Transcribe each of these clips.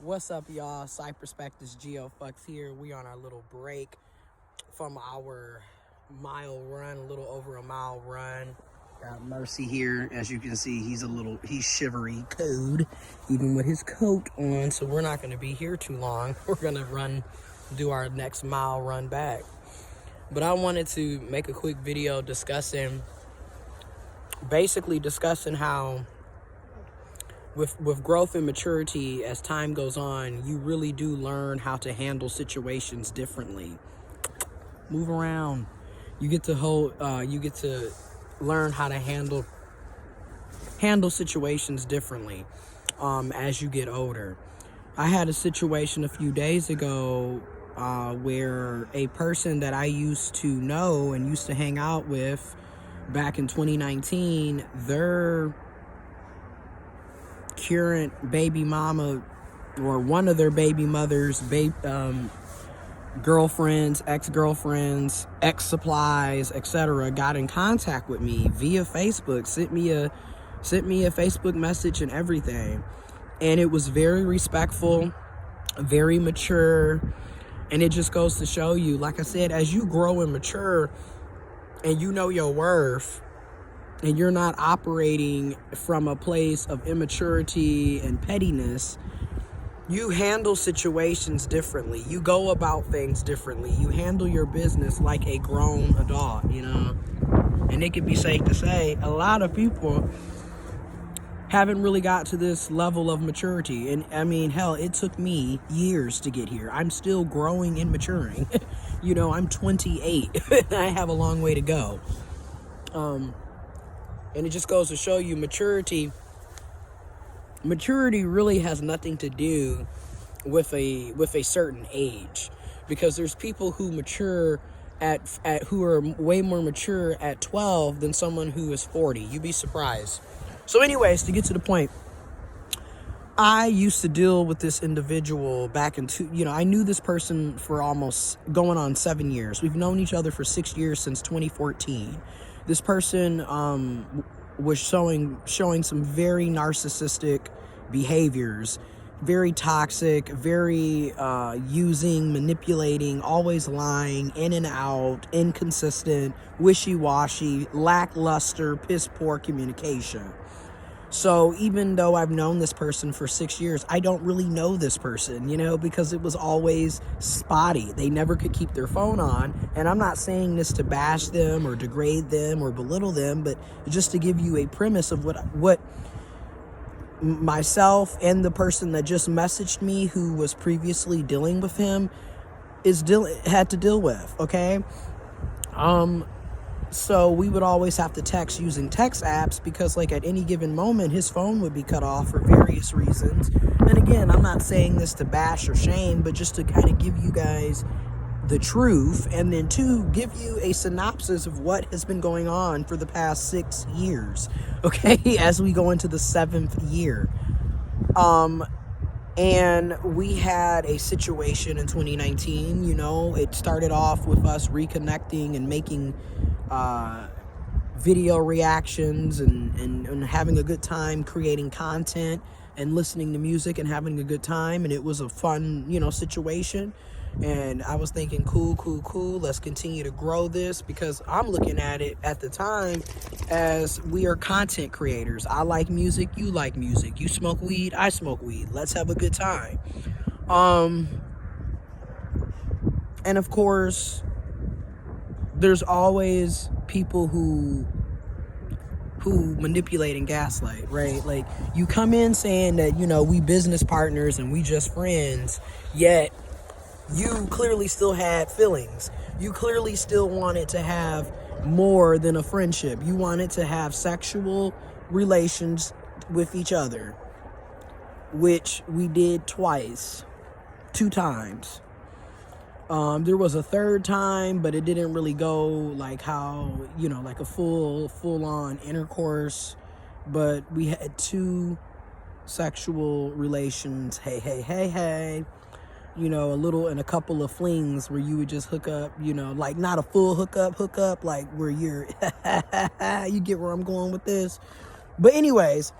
What's up, y'all? Cyperspectus giofvcks here. We on our little break from our mile run, a little over a mile run. Got Mercy here. As you can see, he's shivery cold, even with his coat on. So we're not going to be here too long. We're going to do our next mile run back. But I wanted to make a quick video discussing how with growth and maturity, as time goes on, you really do learn how to handle situations differently. Move around. You get to learn how to handle situations differently as you get older. I had a situation a few days ago where a person that I used to know and used to hang out with back in 2019, their current baby mama, or one of their baby mothers, girlfriends, ex-girlfriends, ex-supplies, etc., got in contact with me via Facebook, sent me a Facebook message and everything. And it was very respectful, very mature. And it just goes to show you, like I said, as you grow and mature and you know your worth, and you're not operating from a place of immaturity and pettiness, you handle situations differently. You go about things differently. You handle your business like a grown adult, And it can be safe to say a lot of people haven't really got to this level of maturity. And I mean, hell, it took me years to get here. I'm still growing and maturing. I'm 28. I have a long way to go. And it just goes to show you maturity really has nothing to do with a certain age, because there's people who mature who are way more mature at 12 than someone who is 40. You'd be surprised. So anyways, to get to the point, I used to deal with this individual back in I knew this person for almost going on 7 years. We've known each other for 6 years, since 2014. This person was showing some very narcissistic behaviors, very toxic, very using, manipulating, always lying, in and out, inconsistent, wishy-washy, lackluster, piss-poor communication. So even though I've known this person for 6 years, I don't really know this person, because it was always spotty. They never could keep their phone on. And I'm not saying this to bash them or degrade them or belittle them, but just to give you a premise of what myself and the person that just messaged me, who was previously dealing with him, had to deal with, okay? So we would always have to text using text apps, because at any given moment, his phone would be cut off for various reasons. And again, I'm not saying this to bash or shame, but just to kind of give you guys the truth, and then to give you a synopsis of what has been going on for the past 6 years, okay, as we go into the 7th year. And we had a situation in 2019, it started off with us reconnecting and making video reactions and having a good time creating content and listening to music and having a good time. And it was a fun, situation. And I was thinking, cool. Let's continue to grow this, because I'm looking at it at the time as we are content creators. I like music. You like music. You smoke weed. I smoke weed. Let's have a good time. And of course, there's always people who manipulate and gaslight, right? Like, you come in saying that, we business partners and we just friends, yet you clearly still had feelings. You clearly still wanted to have more than a friendship. You wanted to have sexual relations with each other, which we did two times. There was a third time, but it didn't really go like how, like a full-on intercourse. But we had 2 sexual relations. Hey. A little, and a couple of flings where you would just hook up, like not a full hookup, like where you're, you get where I'm going with this. But anyways,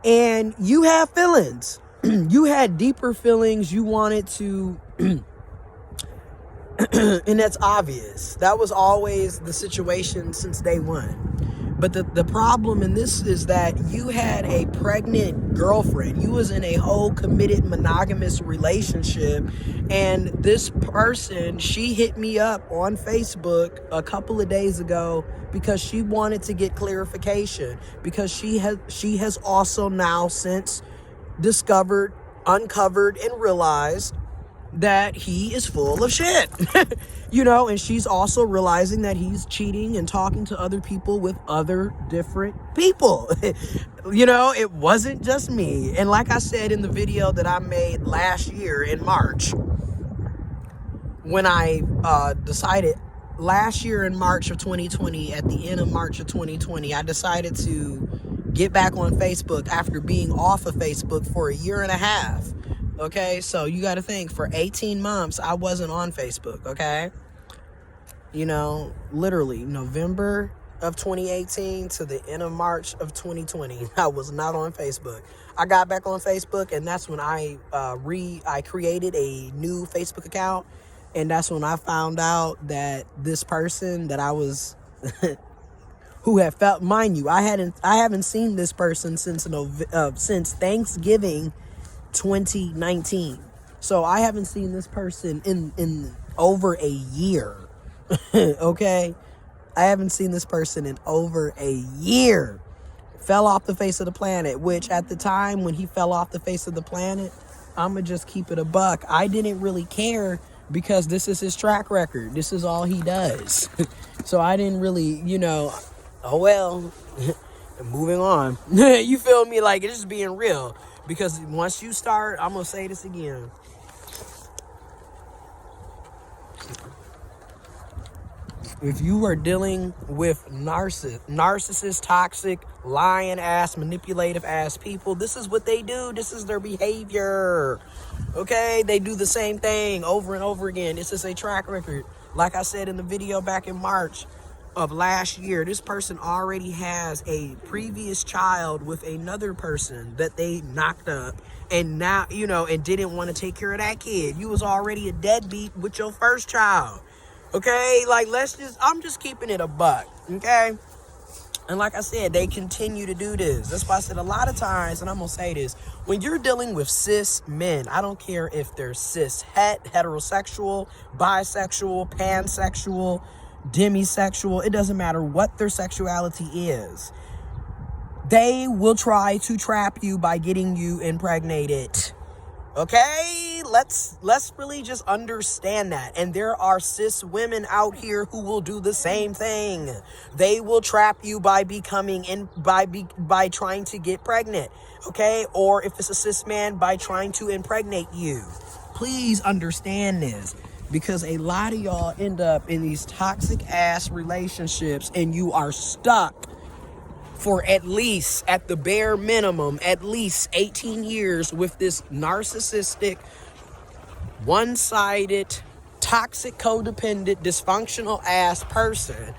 and you have feelings. you had deeper feelings. You wanted to, and that's obvious. That was always the situation since day one. But the problem in this is that you had a pregnant girlfriend. You was in a whole committed monogamous relationship. And this person, she hit me up on Facebook a couple of days ago because she wanted to get clarification. Because she has also now since uncovered, and realized that he is full of shit. And she's also realizing that he's cheating and talking to other people with other different people. It wasn't just me. And like I said in the video that I made last year in March, when I decided last year in March of 2020, at the end of March of 2020, I decided to get back on Facebook after being off of Facebook for a year and a half. Okay, so you got to think, for 18 months, I wasn't on Facebook, okay? Literally, November of 2018 to the end of March of 2020, I was not on Facebook. I got back on Facebook, and that's when I created a new Facebook account, and that's when I found out that this person that I was... who had felt, mind you, I haven't seen this person since Thanksgiving 2019. So I haven't seen this person in over a year. Okay? I haven't seen this person in over a year. Fell off the face of the planet, which at the time when he fell off the face of the planet, I'ma just keep it a buck. I didn't really care because this is his track record. This is all he does. So I didn't really, oh well, moving on. You feel me? Like, it's just being real. Because once you start, I'm going to say this again. If you are dealing with narcissist, toxic, lying ass, manipulative ass people, this is what they do. This is their behavior. Okay? They do the same thing over and over again. This is a track record. Like I said in the video back in March of last year, this person already has a previous child with another person that they knocked up, and now, and didn't want to take care of that kid. You was already a deadbeat with your first child. Okay? Like, I'm just keeping it a buck. Okay? And like I said, they continue to do this. That's why I said a lot of times, and I'm going to say this, when you're dealing with cis men, I don't care if they're cis heterosexual, bisexual, pansexual, demisexual, it doesn't matter what their sexuality is. They will try to trap you by getting you impregnated. Okay? Let's really just understand that. And there are cis women out here who will do the same thing. They will trap you by by trying to get pregnant. Okay? Or if it's a cis man, by trying to impregnate you. Please understand this. Because a lot of y'all end up in these toxic ass relationships, and you are stuck for at the bare minimum, at least 18 years with this narcissistic, one-sided, toxic, codependent, dysfunctional ass person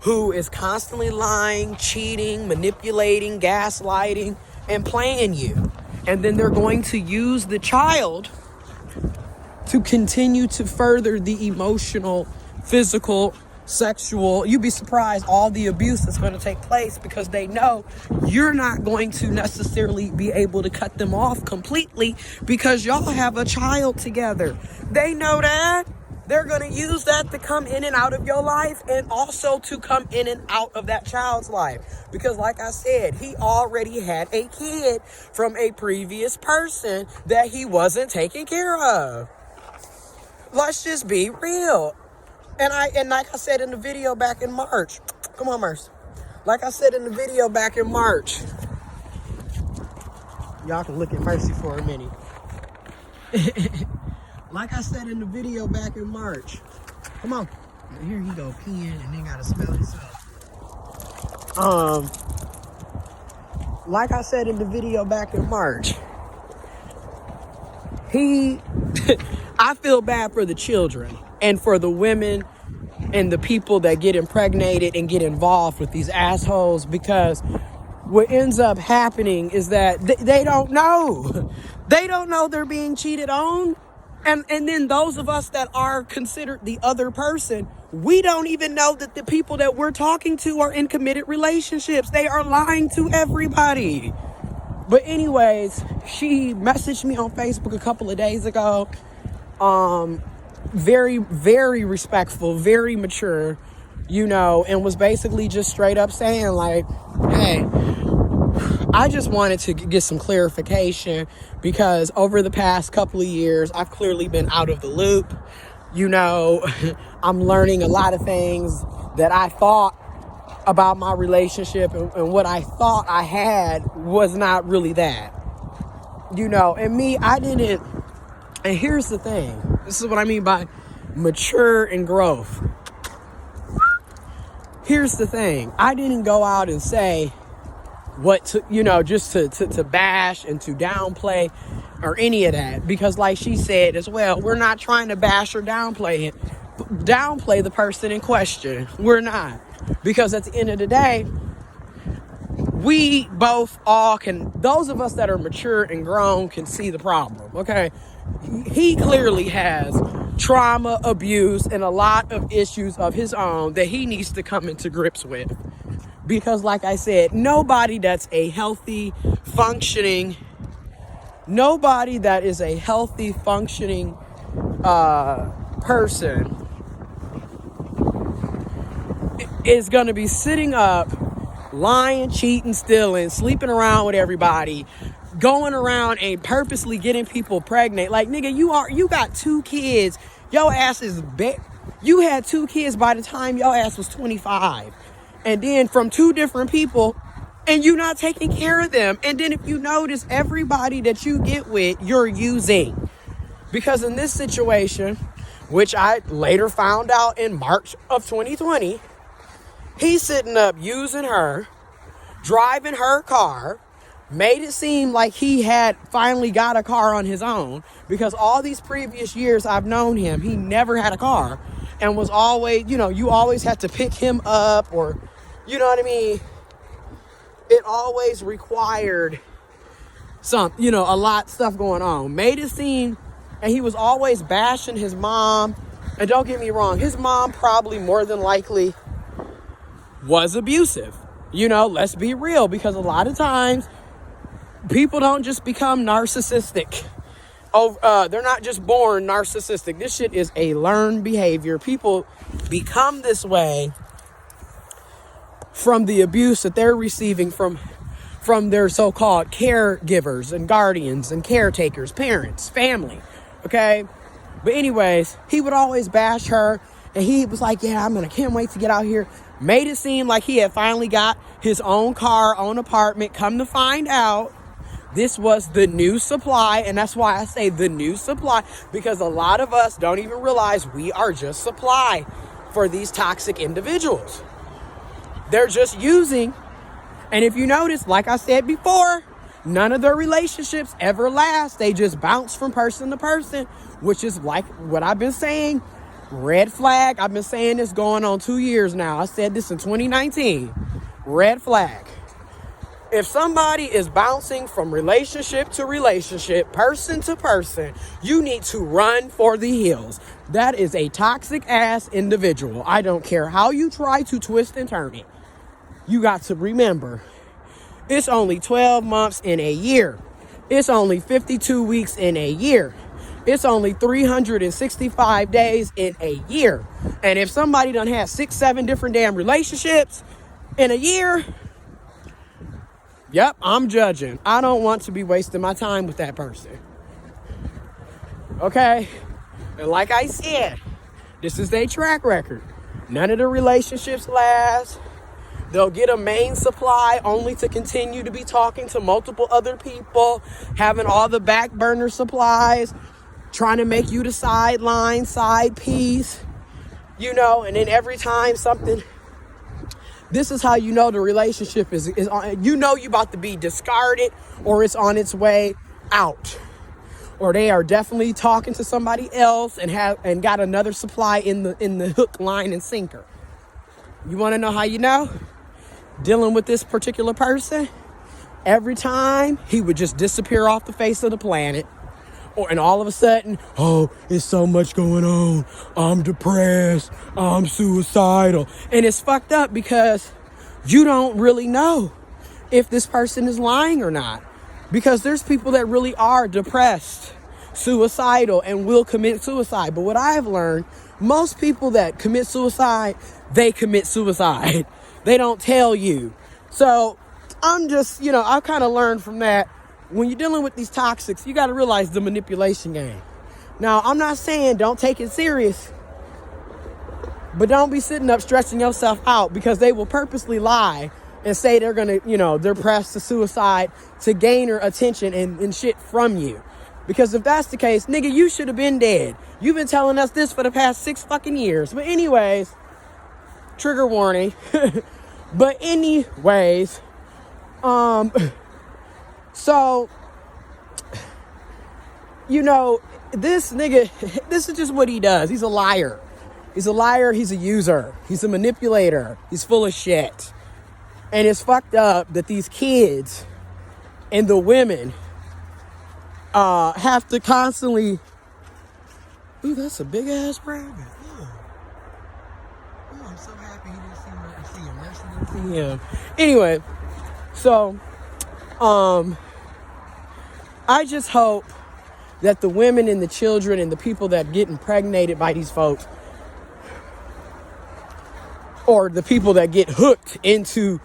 who is constantly lying, cheating, manipulating, gaslighting, and playing you. And then they're going to use the child to continue to further the emotional, physical, sexual. You'd be surprised all the abuse that's going to take place, because they know you're not going to necessarily be able to cut them off completely because y'all have a child together. They know that. They're going to use that to come in and out of your life, and also to come in and out of that child's life. Because like I said, he already had a kid from a previous person that he wasn't taking care of. Let's just be real. And like I said in the video back in March, come on, Merce. Like I said in the video back in March, y'all can look at Mercy for a minute. Like I said in the video back in March, come on. Here he go peeing and then gotta smell himself. Like I said in the video back in March, I feel bad for the children and for the women and the people that get impregnated and get involved with these assholes, because what ends up happening is that they don't know. They don't know they're being cheated on. And then those of us that are considered the other person, we don't even know that the people that we're talking to are in committed relationships. They are lying to everybody. But anyways, she messaged me on Facebook a couple of days ago. Very, very respectful, very mature, and was basically just straight up saying like, hey, I just wanted to get some clarification because over the past couple of years, I've clearly been out of the loop. I'm learning a lot of things that I thought about my relationship, and what I thought I had was not really that. And me, I didn't. And here's the thing. This is what I mean by mature and growth. Here's the thing. I didn't go out and say what to, just to bash and to downplay or any of that. Because like she said as well, we're not trying to bash or downplay the person in question. We're not. Because at the end of the day, we both all can, those of us that are mature and grown can see the problem, okay? He clearly has trauma, abuse, and a lot of issues of his own that he needs to come into grips with. Because like I said, nobody that is a healthy, functioning person is going to be sitting up, lying, cheating, stealing, sleeping around with everybody, going around and purposely getting people pregnant. Like, nigga, you got 2 kids. Your ass is you had 2 kids by the time your ass was 25. And then from 2 different people, and you not taking care of them. And then if you notice, everybody that you get with, you're using. Because in this situation, which I later found out in March of 2020, he's sitting up using her, driving her car, made it seem like he had finally got a car on his own, because all these previous years I've known him, he never had a car and was always, you always had to pick him up, or, you know what I mean? It always required a lot of stuff going on. Made it seem, and he was always bashing his mom. And don't get me wrong, his mom probably more than likely was abusive. Let's be real, because a lot of times people don't just become narcissistic. They're not just born narcissistic. This shit is a learned behavior. People become this way from the abuse that they're receiving from their so-called caregivers and guardians and caretakers, parents, family, okay? But anyways, he would always bash her, and he was like, yeah, can't wait to get out here. Made it seem like he had finally got his own car, own apartment. Come to find out, this was the new supply, and that's why I say the new supply, because a lot of us don't even realize we are just supply for these toxic individuals. They're just using. And if you notice, like I said before, none of their relationships ever last. They just bounce from person to person, which is like what I've been saying. Red flag. I've been saying this going on 2 years now. I said this in 2019. Red flag. If somebody is bouncing from relationship to relationship, person to person, you need to run for the hills. That is a toxic ass individual. I don't care how you try to twist and turn it. You got to remember, it's only 12 months in a year. It's only 52 weeks in a year. It's only 365 days in a year. And if somebody done had 6, 7 different damn relationships in a year, yep, I'm judging. I don't want to be wasting my time with that person. Okay? And like I said, this is their track record. None of the relationships last. They'll get a main supply only to continue to be talking to multiple other people, having all the back burner supplies, trying to make you the sideline, side piece, and then every time something, this is how you know the relationship is on, you about to be discarded, or it's on its way out, or they are definitely talking to somebody else and got another supply in the hook, line, and sinker. You want to know how you know? Dealing with this particular person, every time he would just disappear off the face of the planet. And all of a sudden, oh, there's so much going on. I'm depressed. I'm suicidal. And it's fucked up because you don't really know if this person is lying or not. Because there's people that really are depressed, suicidal, and will commit suicide. But what I've learned, most people that commit suicide, they commit suicide. They don't tell you. So I'm just, I've kind of learned from that. When you're dealing with these toxics, you got to realize the manipulation game. Now, I'm not saying don't take it serious, but don't be sitting up stressing yourself out, because they will purposely lie and say they're going to, they're pressed to suicide to gain her attention and shit from you. Because if that's the case, nigga, you should have been dead. You've been telling us this for the past 6 fucking years. But anyways, trigger warning. But anyways, so, this nigga, this is just what he does. He's a liar. He's a liar. He's a user. He's a manipulator. He's full of shit. And it's fucked up that these kids and the women have to constantly... Ooh, that's a big ass rabbit. Oh, I'm so happy he didn't see him. Actually didn't see him. Anyway, so... I just hope that the women and the children and the people that get impregnated by these folks, or the people that get hooked into,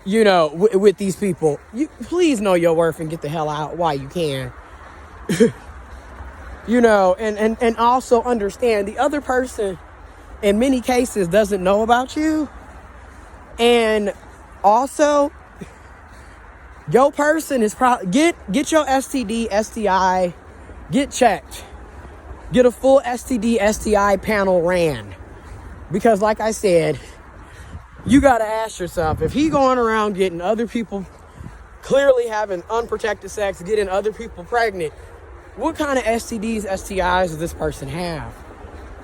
with these people, you please know your worth and get the hell out while you can. And also understand the other person in many cases doesn't know about you. And also, your person is probably get your STD, STI, get checked. Get a full STD, STI panel ran. Because like I said, you got to ask yourself, if he going around getting other people, clearly having unprotected sex, getting other people pregnant, what kind of STDs, STIs does this person have?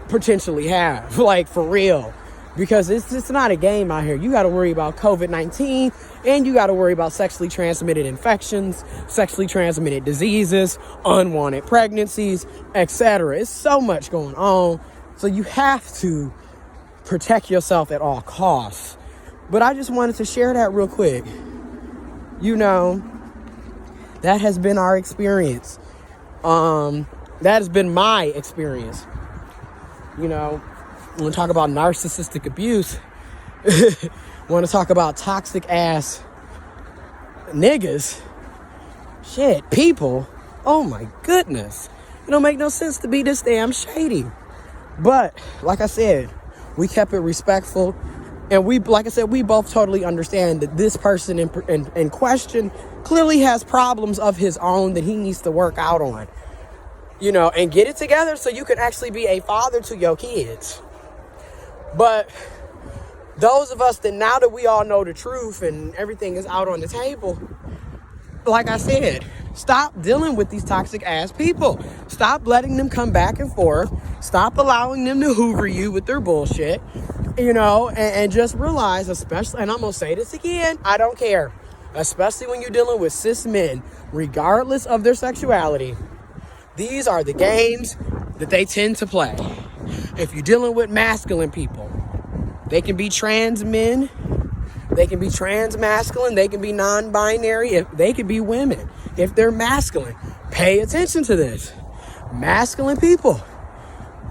Potentially have, like for real. Because it's not a game out here. You got to worry about COVID-19, and you got to worry about sexually transmitted infections, sexually transmitted diseases, unwanted pregnancies, etc. It's so much going on. So you have to protect yourself at all costs. But I just wanted to share that real quick. That has been our experience. That has been my experience. Want to talk about narcissistic abuse. Want to talk about toxic ass niggas. Shit, people. Oh my goodness. It don't make no sense to be this damn shady. But like I said, we kept it respectful. And we both totally understand that this person in question clearly has problems of his own that he needs to work out on. And get it together so you can actually be a father to your kids. But those of us that now that we all know the truth and everything is out on the table, like I said, stop dealing with these toxic ass people. Stop letting them come back and forth. Stop allowing them to hoover you with their bullshit, and just realize, especially, and I'm going to say this again, I don't care, especially when you're dealing with cis men, regardless of their sexuality, these are the games that they tend to play. If you're dealing with masculine people, they can be trans men, they can be trans masculine, they can be non-binary, they can be women. If they're masculine, pay attention to this. Masculine people,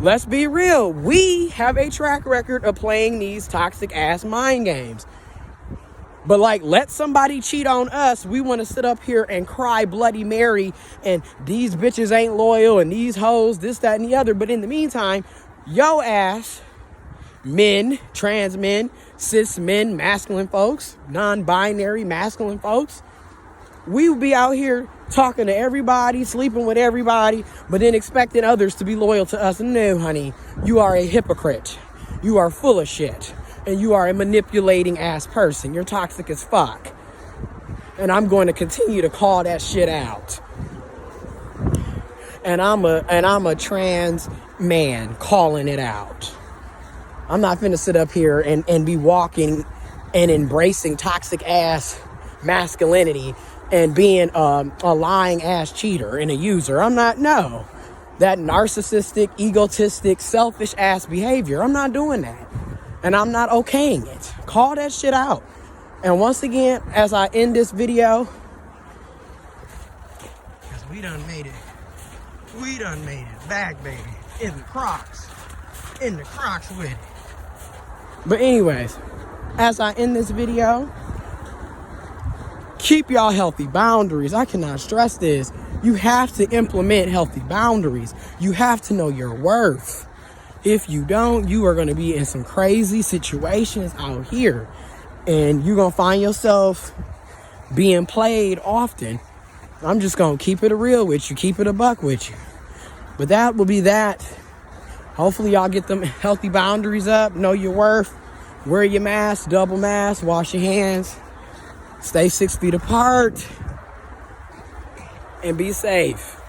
let's be real. We have a track record of playing these toxic ass mind games. But let somebody cheat on us, we want to sit up here and cry Bloody Mary and these bitches ain't loyal and these hoes, this, that, and the other. But in the meantime, yo ass, men, trans men, cis men, masculine folks, non-binary masculine folks, we would be out here talking to everybody, sleeping with everybody, but then expecting others to be loyal to us. No, honey, you are a hypocrite. You are full of shit. And you are a manipulating ass person. You're toxic as fuck. And I'm going to continue to call that shit out. And I'm a trans man calling it out. I'm not finna sit up here and be walking and embracing toxic ass masculinity and being a lying ass cheater and a user. I'm not, no. That narcissistic, egotistic, selfish ass behavior. I'm not doing that. And I'm not okaying it. Call that shit out. And once again, as I end this video, because we done made it. We done made it back, baby. In the Crocs. In the Crocs with it. But anyways, as I end this video, keep y'all healthy boundaries. I cannot stress this. You have to implement healthy boundaries. You have to know your worth. If you don't, you are going to be in some crazy situations out here. And you're going to find yourself being played often. I'm just going to keep it a real with you. Keep it a buck with you. But that will be that. Hopefully y'all get them healthy boundaries up. Know your worth. Wear your mask. Double mask. Wash your hands. Stay 6 feet apart. And be safe.